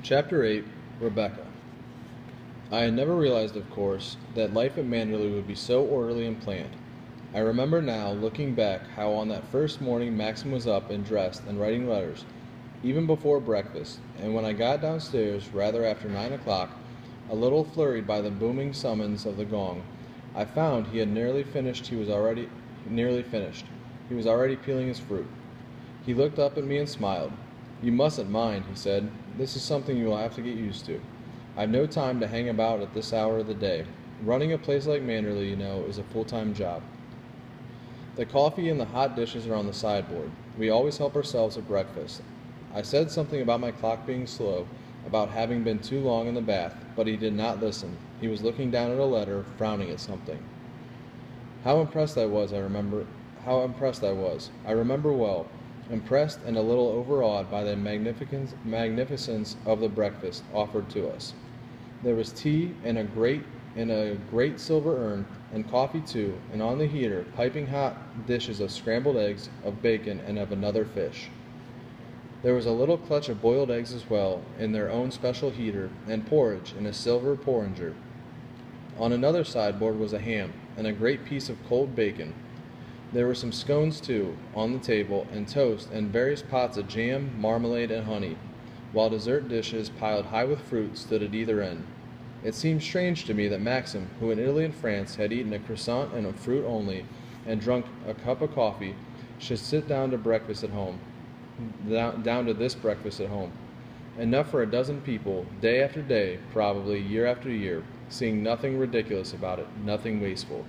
Chapter 8 Rebecca. I had never realized, of course, that life at Manderley would be so orderly and planned. I remember now, looking back, how on that first morning Maxim was up and dressed and writing letters, even before breakfast, and when I got downstairs, rather after 9 o'clock, a little flurried by the booming summons of the gong, I found he had nearly finished. He was already peeling his fruit. He looked up at me and smiled. "You mustn't mind," he said. "This is something you will have to get used to. I've no time to hang about at this hour of the day. Running a place like Manderley, you know, is a full-time job. The coffee and the hot dishes are on the sideboard. We always help ourselves at breakfast." I said something about my clock being slow, about having been too long in the bath, but he did not listen. He was looking down at a letter, frowning at something. How impressed I was. I remember well. Impressed and a little overawed by the magnificence of the breakfast offered to us. There was tea in a great silver urn, and coffee too, and on the heater, piping hot dishes of scrambled eggs, of bacon, and of another fish. There was a little clutch of boiled eggs as well, in their own special heater, and porridge in a silver porringer. On another sideboard was a ham, and a great piece of cold bacon. There were some scones, too, on the table, and toast, and various pots of jam, marmalade, and honey, while dessert dishes piled high with fruit stood at either end. It seemed strange to me that Maxim, who in Italy and France had eaten a croissant and a fruit only, and drunk a cup of coffee, should sit down to this breakfast at home. Enough for a dozen people, day after day, probably, year after year, seeing nothing ridiculous about it, nothing wasteful.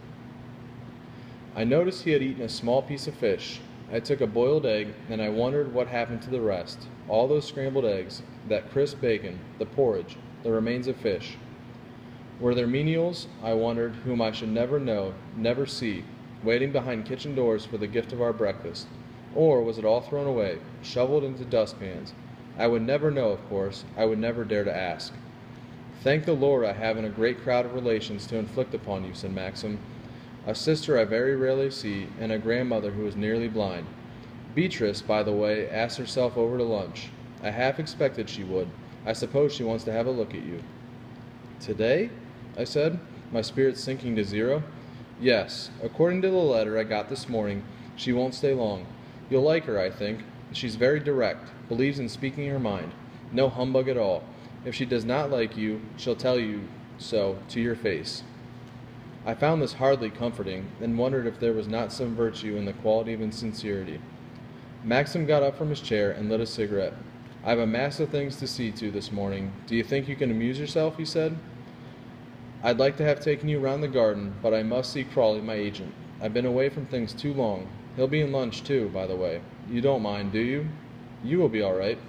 I noticed he had eaten a small piece of fish. I took a boiled egg, and I wondered what happened to the rest. All those scrambled eggs, that crisp bacon, the porridge, the remains of fish. Were there menials, I wondered, whom I should never know, never see, waiting behind kitchen doors for the gift of our breakfast? Or was it all thrown away, shoveled into dustpans? I would never know, of course. I would never dare to ask. "Thank the Lord I haven't a great crowd of relations to inflict upon you," said Maxim. "A sister I very rarely see, and a grandmother who is nearly blind. Beatrice, by the way, asked herself over to lunch. I half expected she would. I suppose she wants to have a look at you." "Today?" I said, my spirits sinking to zero. "Yes. According to the letter I got this morning, she won't stay long. You'll like her, I think. She's very direct, believes in speaking her mind. No humbug at all. If she does not like you, she'll tell you so to your face." I found this hardly comforting, and wondered if there was not some virtue in the quality of insincerity. Maxim got up from his chair and lit a cigarette. "I have a mass of things to see to this morning. Do you think you can amuse yourself?" he said. "I'd like to have taken you round the garden, but I must see Crawley, my agent. I've been away from things too long. He'll be in lunch, too, by the way. You don't mind, do you? You will be all right."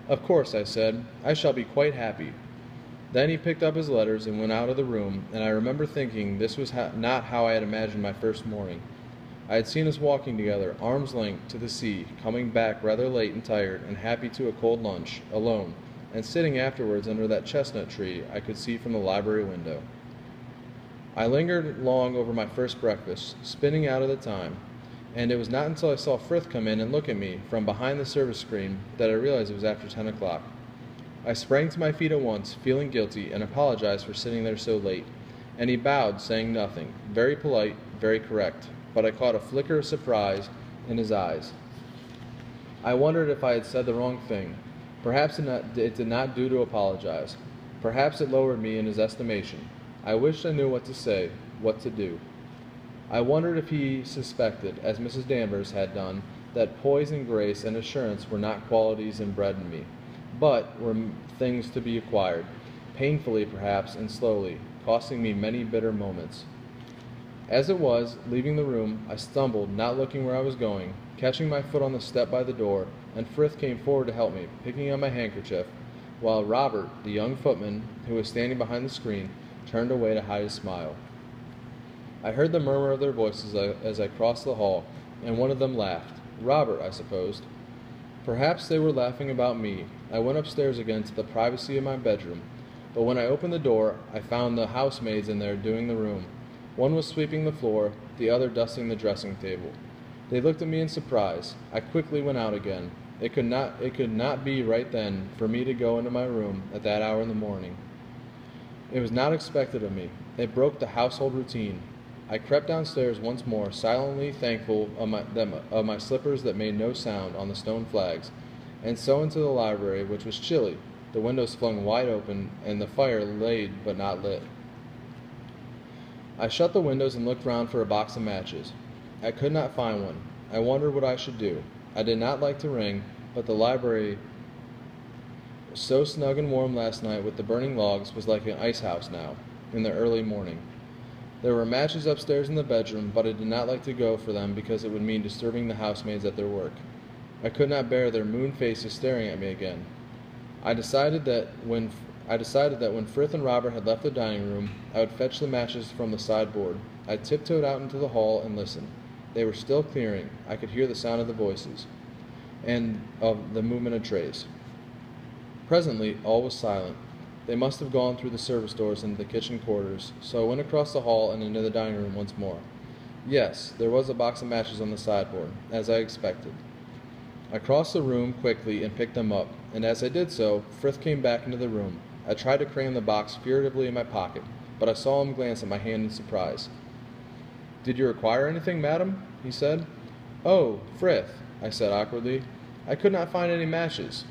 "Of course," I said. "I shall be quite happy." Then he picked up his letters and went out of the room, and I remember thinking this was not how I had imagined my first morning. I had seen us walking together, arm's length, to the sea, coming back rather late and tired, and happy to a cold lunch, alone, and sitting afterwards under that chestnut tree I could see from the library window. I lingered long over my first breakfast, spinning out of the time, and it was not until I saw Frith come in and look at me from behind the service screen that I realized it was after 10 o'clock. I sprang to my feet at once, feeling guilty, and apologized for sitting there so late, and he bowed, saying nothing, very polite, very correct, but I caught a flicker of surprise in his eyes. I wondered if I had said the wrong thing. Perhaps it did not do to apologize. Perhaps it lowered me in his estimation. I wished I knew what to say, what to do. I wondered if he suspected, as Mrs. Danvers had done, that poise and grace and assurance were not qualities inbred in me, but were things to be acquired, painfully perhaps and slowly, costing me many bitter moments. As it was, leaving the room, I stumbled, not looking where I was going, catching my foot on the step by the door, and Frith came forward to help me, picking up my handkerchief, while Robert, the young footman, who was standing behind the screen, turned away to hide his smile. I heard the murmur of their voices as I crossed the hall, and one of them laughed. Robert, I supposed. Perhaps they were laughing about me. I went upstairs again to the privacy of my bedroom, but when I opened the door, I found the housemaids in there doing the room. One was sweeping the floor, the other dusting the dressing table. They looked at me in surprise. I quickly went out again. It could not be right then for me to go into my room at that hour in the morning. It was not expected of me. It broke the household routine. I crept downstairs once more, silently thankful of my slippers that made no sound on the stone flags, and so into the library, which was chilly, the windows flung wide open, and the fire laid but not lit. I shut the windows and looked round for a box of matches. I could not find one. I wondered what I should do. I did not like to ring, but the library, so snug and warm last night with the burning logs, was like an ice house now, in the early morning. There were matches upstairs in the bedroom, but I did not like to go for them because it would mean disturbing the housemaids at their work. I could not bear their moon faces staring at me again. I decided that when Frith and Robert had left the dining room, I would fetch the matches from the sideboard. I tiptoed out into the hall and listened. They were still clearing. I could hear the sound of the voices and of the movement of trays. Presently, all was silent. They must have gone through the service doors into the kitchen quarters, so I went across the hall and into the dining room once more. Yes, there was a box of matches on the sideboard, as I expected. I crossed the room quickly and picked them up, and as I did so, Frith came back into the room. I tried to cram the box furtively in my pocket, but I saw him glance at my hand in surprise. "Did you require anything, madam?" he said. "Oh, Frith," I said awkwardly. "I could not find any matches."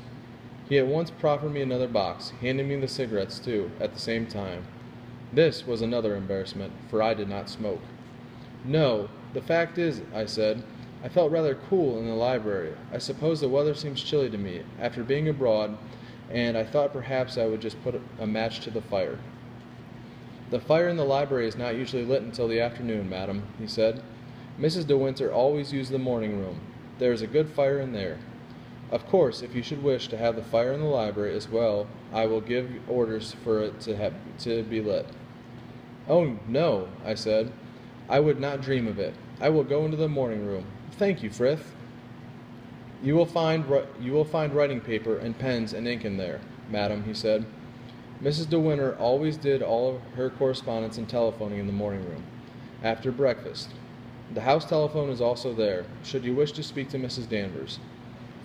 He at once proffered me another box, handing me the cigarettes, too, at the same time. This was another embarrassment, for I did not smoke. "No, the fact is," I said, "I felt rather cool in the library. I suppose the weather seems chilly to me, after being abroad, and I thought perhaps I would just put a match to the fire." "The fire in the library is not usually lit until the afternoon, madam," he said. "Mrs. De Winter always used the morning room. There is a good fire in there. Of course, if you should wish to have the fire in the library as well, I will give orders for it to be lit." "Oh, no," I said. "I would not dream of it. I will go into the morning room. Thank you, Frith." You will find writing paper and pens and ink in there, madam," he said. "Mrs. De Winter always did all of her correspondence and telephoning in the morning room, after breakfast. The house telephone is also there, should you wish to speak to Mrs. Danvers."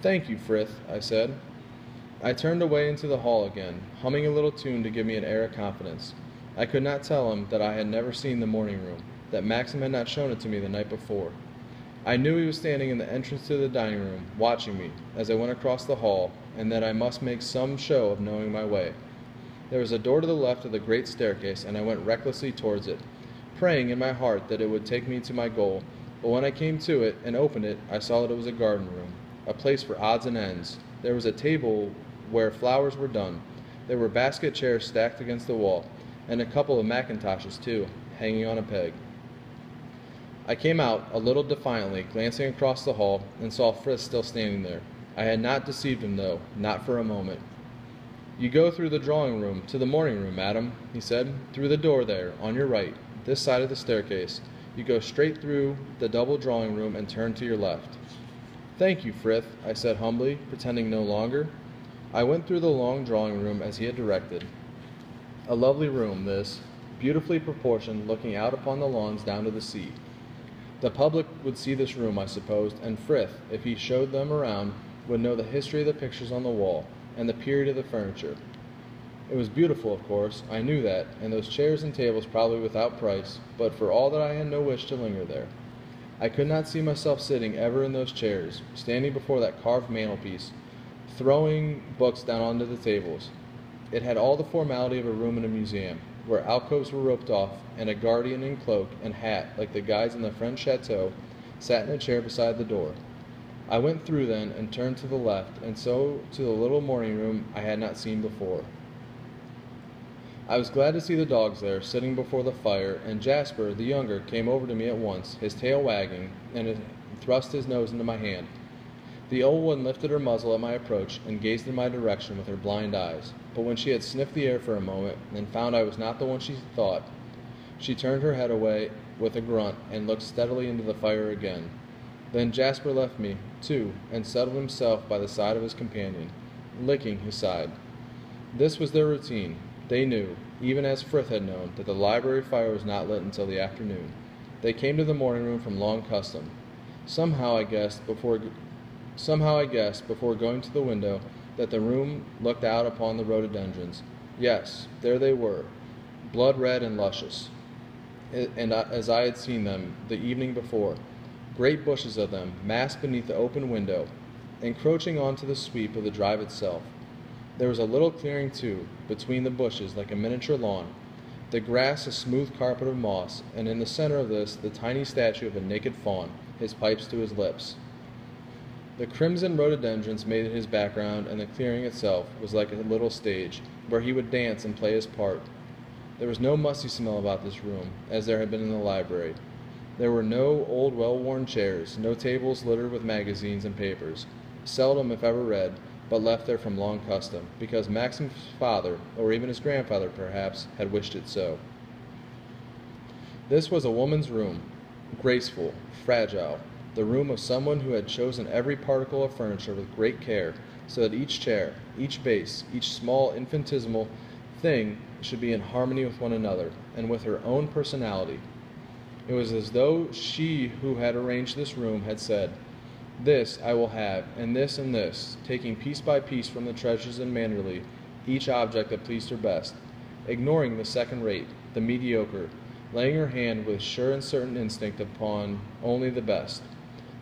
"Thank you, Frith," I said. I turned away into the hall again, humming a little tune to give me an air of confidence. I could not tell him that I had never seen the morning room, that Maxim had not shown it to me the night before. I knew he was standing in the entrance to the dining room, watching me, as I went across the hall, and that I must make some show of knowing my way. There was a door to the left of the great staircase, and I went recklessly towards it, praying in my heart that it would take me to my goal, but when I came to it and opened it, I saw that it was a garden room, a place for odds and ends. There was a table where flowers were done. There were basket chairs stacked against the wall, and a couple of mackintoshes, too, hanging on a peg. I came out, a little defiantly, glancing across the hall, and saw Frith still standing there. I had not deceived him, though, not for a moment. "You go through the drawing room to the morning room, madam," he said. "Through the door there, on your right, this side of the staircase. You go straight through the double drawing room and turn to your left." "Thank you, Frith," I said humbly, pretending no longer. I went through the long drawing room as he had directed. A lovely room, this, beautifully proportioned, looking out upon the lawns down to the sea. The public would see this room, I supposed, and Frith, if he showed them around, would know the history of the pictures on the wall, and the period of the furniture. It was beautiful, of course, I knew that, and those chairs and tables probably without price, but for all that I had no wish to linger there. I could not see myself sitting ever in those chairs, standing before that carved mantelpiece, throwing books down onto the tables. It had all the formality of a room in a museum, where alcoves were roped off, and a guardian in cloak and hat, like the guides in the French chateau, sat in a chair beside the door. I went through then, and turned to the left, and so to the little morning room I had not seen before. I was glad to see the dogs there, sitting before the fire, and Jasper, the younger, came over to me at once, his tail wagging, and thrust his nose into my hand. The old one lifted her muzzle at my approach, and gazed in my direction with her blind eyes, but when she had sniffed the air for a moment, and found I was not the one she thought, she turned her head away with a grunt, and looked steadily into the fire again. Then Jasper left me, too, and settled himself by the side of his companion, licking his side. This was their routine. They knew, even as Frith had known, that the library fire was not lit until the afternoon. They came to the morning room from long custom. Somehow, I guessed, before Somehow I guessed, before going to the window, that the room looked out upon the rhododendrons. Yes, there they were, blood-red and luscious, as I had seen them the evening before, great bushes of them, massed beneath the open window, encroaching onto the sweep of the drive itself. There was a little clearing, too, between the bushes like a miniature lawn, the grass a smooth carpet of moss, and in the center of this the tiny statue of a naked faun, his pipes to his lips. The crimson rhododendrons made it his background, and the clearing itself was like a little stage, where he would dance and play his part. There was no musty smell about this room, as there had been in the library. There were no old well-worn chairs, no tables littered with magazines and papers, seldom if ever read, but left there from long custom, because Maxim's father, or even his grandfather perhaps, had wished it so. This was a woman's room, graceful, fragile, the room of someone who had chosen every particle of furniture with great care, so that each chair, each base, each small infinitesimal thing should be in harmony with one another, and with her own personality. It was as though she who had arranged this room had said, "This I will have, and this," taking piece by piece from the treasures in Manderley each object that pleased her best, ignoring the second-rate, the mediocre, laying her hand with sure and certain instinct upon only the best.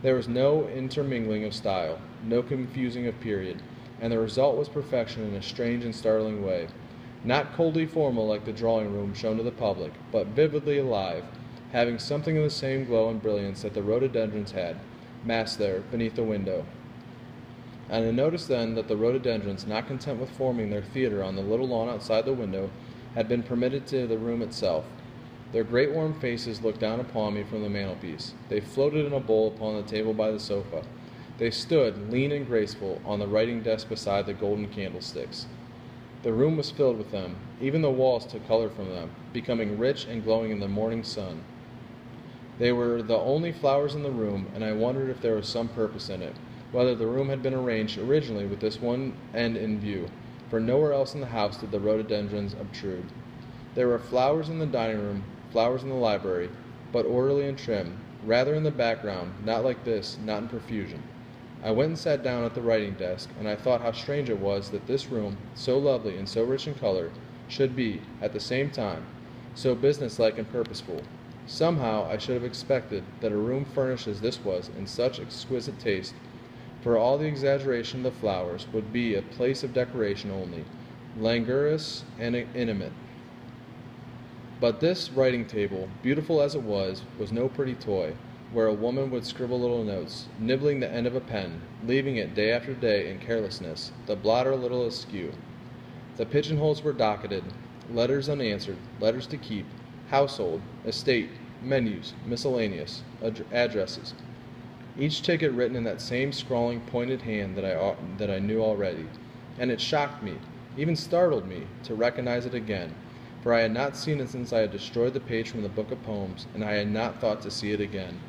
There was no intermingling of style, no confusing of period, and the result was perfection in a strange and startling way, not coldly formal like the drawing-room shown to the public, but vividly alive, having something of the same glow and brilliance that the rhododendrons had, massed there beneath the window. And I noticed then that the rhododendrons, not content with forming their theater on the little lawn outside the window, had been permitted to the room itself. Their great warm faces looked down upon me from the mantelpiece. They floated in a bowl upon the table by the sofa. They stood, lean and graceful, on the writing desk beside the golden candlesticks. The room was filled with them. Even the walls took color from them, becoming rich and glowing in the morning sun. They were the only flowers in the room, and I wondered if there was some purpose in it, whether the room had been arranged originally with this one end in view, for nowhere else in the house did the rhododendrons obtrude. There were flowers in the dining room, flowers in the library, but orderly and trim, rather in the background, not like this, not in profusion. I went and sat down at the writing desk, and I thought how strange it was that this room, so lovely and so rich in color, should be, at the same time, so businesslike and purposeful. Somehow I should have expected that a room furnished as this was, in such exquisite taste, for all the exaggeration of the flowers, would be a place of decoration only, languorous and intimate. But this writing table, beautiful as it was no pretty toy, where a woman would scribble little notes, nibbling the end of a pen, leaving it day after day in carelessness, the blotter a little askew. The pigeonholes were docketed, letters unanswered, letters to keep, household, estate, menus, miscellaneous, addresses. Each ticket written in that same scrawling, pointed hand that I knew already, and it shocked me, even startled me, to recognize it again, for I had not seen it since I had destroyed the page from the book of poems, and I had not thought to see it again.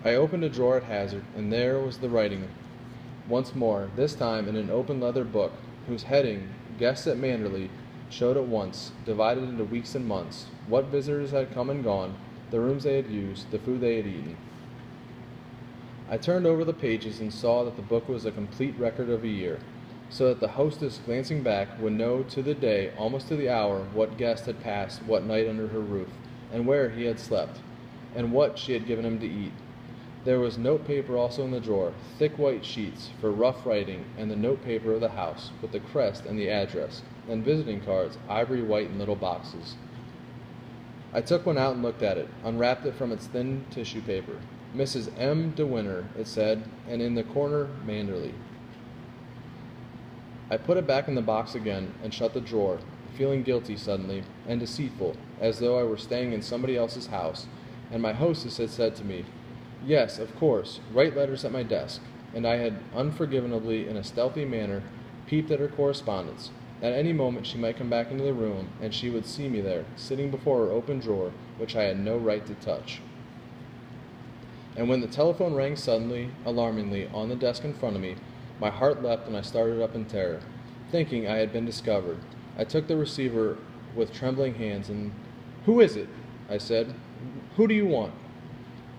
I opened a drawer at hazard, and there was the writing once more, this time in an open leather book, whose heading, "Guests at Manderley," showed at once, divided into weeks and months, what visitors had come and gone, the rooms they had used, the food they had eaten. I turned over the pages and saw that the book was a complete record of a year, so that the hostess, glancing back, would know to the day, almost to the hour, what guest had passed what night under her roof, and where he had slept, and what she had given him to eat. There was note paper also in the drawer, thick white sheets for rough writing, and the note paper of the house, with the crest and the address, and visiting cards, ivory white in little boxes. I took one out and looked at it, unwrapped it from its thin tissue paper. Mrs. M. De Winter, it said, and in the corner, Manderley. I put it back in the box again and shut the drawer, feeling guilty suddenly, and deceitful, as though I were staying in somebody else's house, and my hostess had said to me, "Yes, of course, write letters at my desk," and I had unforgivably, in a stealthy manner, peeped at her correspondence. At any moment she might come back into the room, and she would see me there, sitting before her open drawer, which I had no right to touch. And when the telephone rang suddenly, alarmingly, on the desk in front of me, my heart leapt and I started up in terror, thinking I had been discovered. I took the receiver with trembling hands and, "Who is it?" I said. "Who do you want?"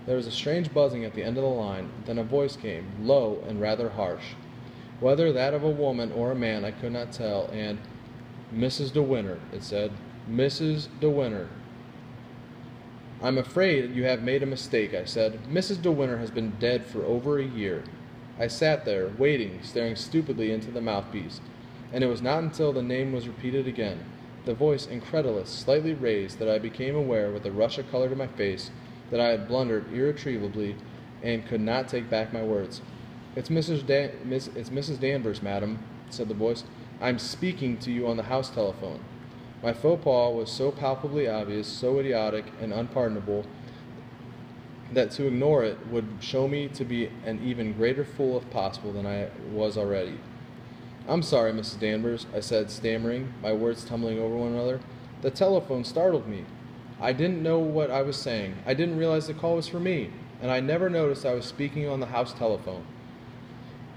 There was a strange buzzing at the end of the line, then a voice came, low and rather harsh. Whether that of a woman or a man I could not tell, and "Mrs. De Winter," it said. "Mrs. De Winter." "I'm afraid you have made a mistake," I said. "Mrs. De Winter has been dead for over a year." I sat there, waiting, staring stupidly into the mouthpiece, and it was not until the name was repeated again, the voice incredulous, slightly raised, that I became aware, with a rush of color to my face, that I had blundered irretrievably and could not take back my words. It's Mrs. Danvers, madam," said the voice. "I'm speaking to you on the house telephone." My faux pas was so palpably obvious, so idiotic and unpardonable, that to ignore it would show me to be an even greater fool, if possible, than I was already. "I'm sorry, Mrs. Danvers," I said, stammering, my words tumbling over one another. "The telephone startled me. I didn't know what I was saying. I didn't realize the call was for me, and I never noticed I was speaking on the house telephone."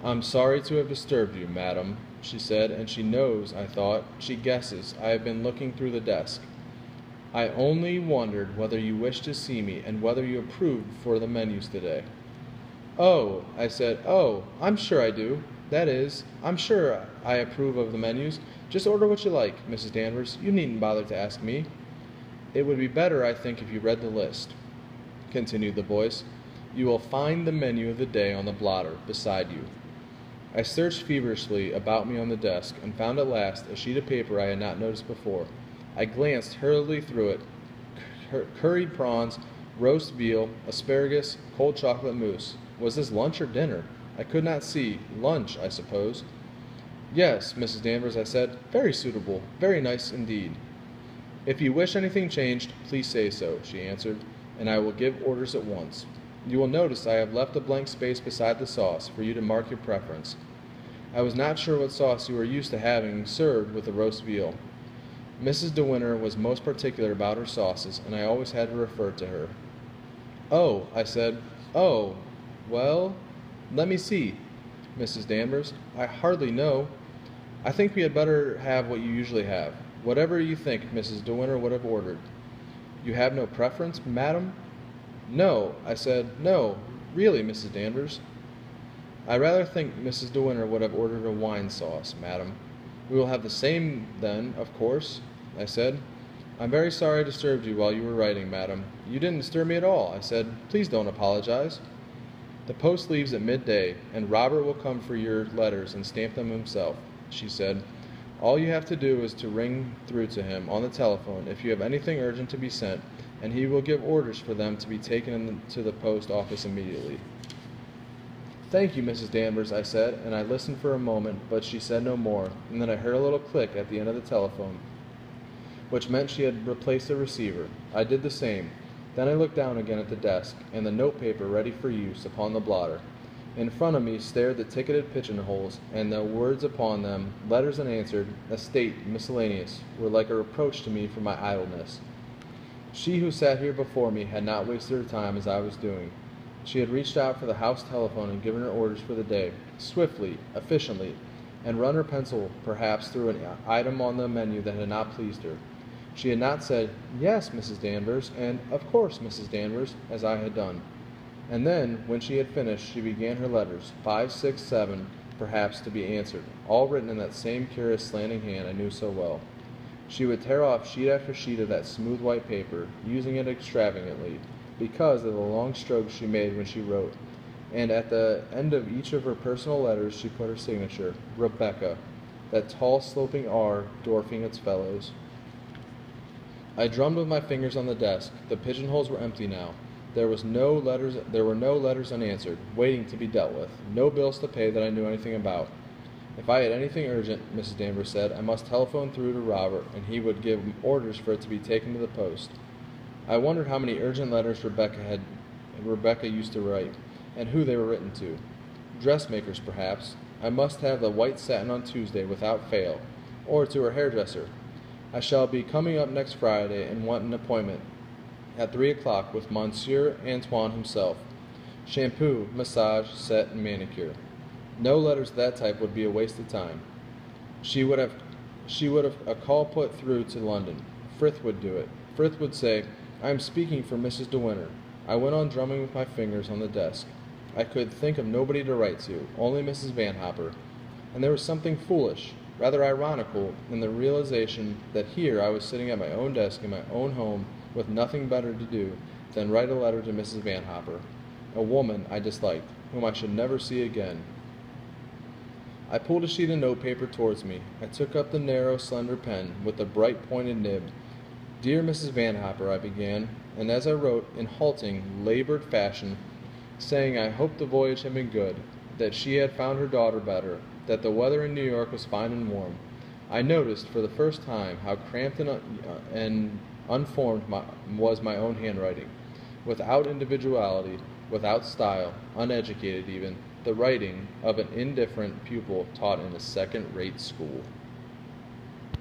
"I'm sorry to have disturbed you, madam," she said, and she knows, I thought, she guesses, I have been looking through the desk. "I only wondered whether you wished to see me, and whether you approved for the menus today." "Oh," I said, "oh, I'm sure I do. That is, I'm sure I approve of the menus. Just order what you like, Mrs. Danvers. You needn't bother to ask me." "It would be better, I think, if you read the list," continued the voice. "You will find the menu of the day on the blotter beside you." I searched feverishly about me on the desk, and found at last a sheet of paper I had not noticed before. I glanced hurriedly through it. Curried prawns, roast veal, asparagus, cold chocolate mousse. Was this lunch or dinner? I could not see. Lunch, I suppose. "Yes, Mrs. Danvers," I said. "Very suitable. Very nice indeed." "If you wish anything changed, please say so," she answered, "and I will give orders at once. You will notice I have left a blank space beside the sauce for you to mark your preference. I was not sure what sauce you were used to having served with the roast veal. Mrs. De Winter was most particular about her sauces, and I always had to refer to her." "Oh," I said. "Oh, well, let me see, Mrs. Danvers. I hardly know. I think we had better have what you usually have. Whatever you think Mrs. De Winter would have ordered." "You have no preference, madam?" "No," I said. "No, really, Mrs. Danvers." "I rather think Mrs. De Winter would have ordered a wine sauce, madam." "We will have the same, then, of course," I said. "I'm very sorry I disturbed you while you were writing, madam." "You didn't disturb me at all," I said. "Please don't apologize." "The post leaves at midday, and Robert will come for your letters and stamp them himself," she said. "All you have to do is to ring through to him on the telephone if you have anything urgent to be sent, and he will give orders for them to be taken to the post office immediately." "Thank you, Mrs. Danvers," I said, and I listened for a moment, but she said no more, and then I heard a little click at the end of the telephone, which meant she had replaced the receiver. I did the same. Then I looked down again at the desk, and the notepaper ready for use upon the blotter. In front of me stared the ticketed pigeonholes, and the words upon them, "Letters unanswered, estate, miscellaneous," were like a reproach to me for my idleness. She who sat here before me had not wasted her time as I was doing. She had reached out for the house telephone and given her orders for the day, swiftly, efficiently, and run her pencil, perhaps, through an item on the menu that had not pleased her. She had not said, "Yes, Mrs. Danvers," and "Of course, Mrs. Danvers," as I had done. And then, when she had finished, she began her letters, 5, 6, 7, perhaps, to be answered, all written in that same curious slanting hand I knew so well. She would tear off sheet after sheet of that smooth white paper, using it extravagantly, because of the long strokes she made when she wrote, and at the end of each of her personal letters she put her signature, Rebecca, that tall sloping R dwarfing its fellows. I drummed with my fingers on the desk. The pigeonholes were empty now. There were no letters unanswered, waiting to be dealt with, no bills to pay that I knew anything about. If I had anything urgent, Mrs. Danvers said, I must telephone through to Robert, and he would give orders for it to be taken to the post. I wondered how many urgent letters Rebecca used to write, and who they were written to. Dressmakers, perhaps. I must have the white satin on Tuesday without fail, or to her hairdresser. I shall be coming up next Friday and want an appointment at 3 o'clock with Monsieur Antoine himself. Shampoo, massage, set, and manicure. No letters of that type would be a waste of time. She would have a call put through to London. Frith would do it. Frith would say, I am speaking for Mrs. De Winter. I went on drumming with my fingers on the desk. I could think of nobody to write to, only Mrs. Van Hopper, and there was something foolish, rather ironical, in the realization that here I was sitting at my own desk in my own home with nothing better to do than write a letter to Mrs. Van Hopper, a woman I disliked, whom I should never see again. I pulled a sheet of notepaper towards me. I took up the narrow, slender pen with the bright, pointed nib. "Dear Mrs. Van Hopper," I began, and as I wrote, in halting, labored fashion, saying I hoped the voyage had been good, that she had found her daughter better, that the weather in New York was fine and warm, I noticed for the first time how cramped and unformed was my own handwriting, without individuality, without style, uneducated even, the writing of an indifferent pupil taught in a second-rate school.